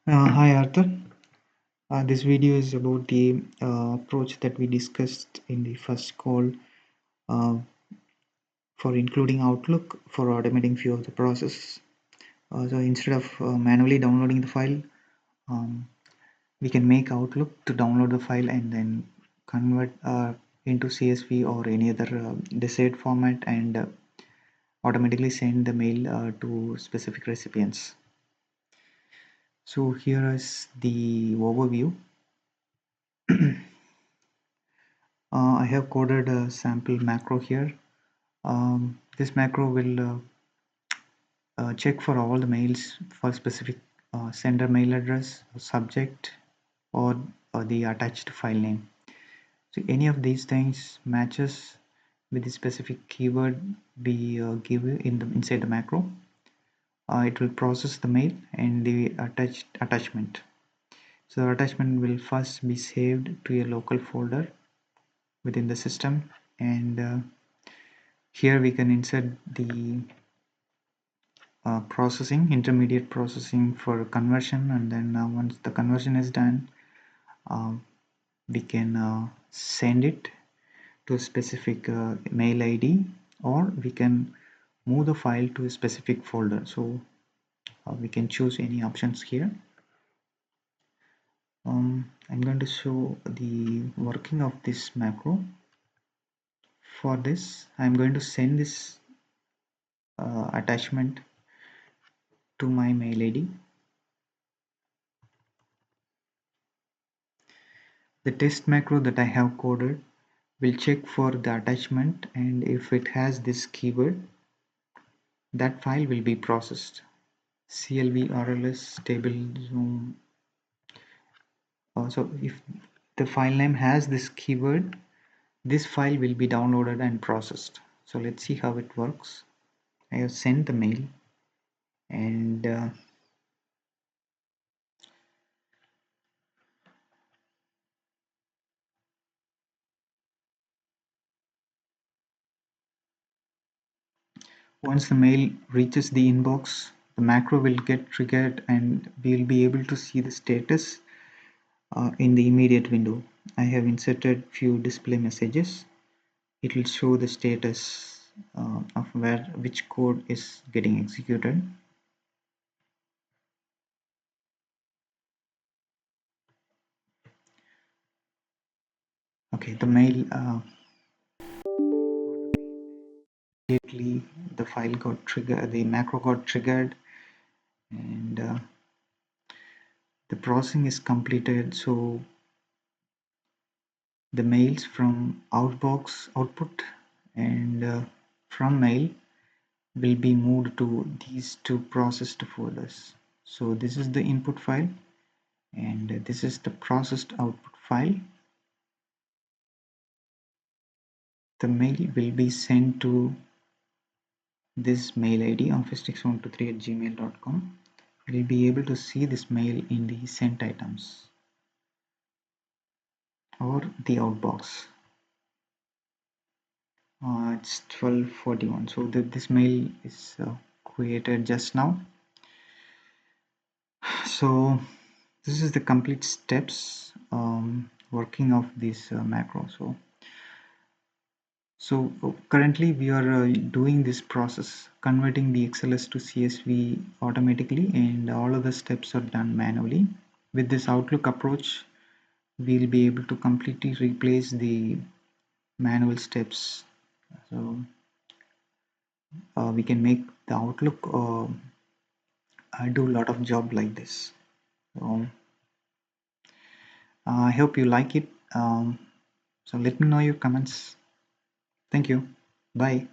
Hi Arthur. This video is about the approach that we discussed in the first call uh, for including Outlook for automating few of the processes. So instead of manually downloading the file, um, we can make Outlook to download the file and then convert into CSV or any other desired format and automatically send the mail to specific recipients. So here is the overview. I have coded a sample macro here. This macro will check for all the mails for specific sender mail address, subject, or the attached file name. So any of these things matches with the specific keyword we give in the inside the macro. It will process the mail and the attachment. So the attachment will first be saved to a local folder within the system, and here we can insert the intermediate processing for conversion, and then once the conversion is done, uh, we can send it to a specific mail ID, or we can move the file to a specific folder. So we can choose any options here. I'm going to show the working of this macro. For this, I'm going to send this attachment to my mail ID. The test macro that I have coded will check for the attachment, and if it has this keyword, that file will be processed. CLV RLS table zoom. So if the file name has this keyword, this file will be downloaded and processed. So let's see how it works. I have sent the mail, and once the mail reaches the inbox, the macro will get triggered and we'll be able to see the status in the immediate window. I have inserted few display messages. It will show the status of which code is getting executed. Okay, the mail immediately the file got triggered, the macro got triggered, and the processing is completed. So the mails from outbox output and from mail will be moved to these two processed folders. So this is the input file, and this is the processed output file. The mail will be sent to this mail ID office6123@gmail.com. We'll be able to see this mail in the sent items or the outbox. It's 12:41, so this mail is created just now. So this is the complete steps working of this macro. So currently we are doing this process, converting the XLS to CSV automatically, and all other steps are done manually. With this Outlook approach, we'll be able to completely replace the manual steps. So we can make the Outlook do a lot of job like this. So I hope you like it. So let me know your comments. Thank you. Bye.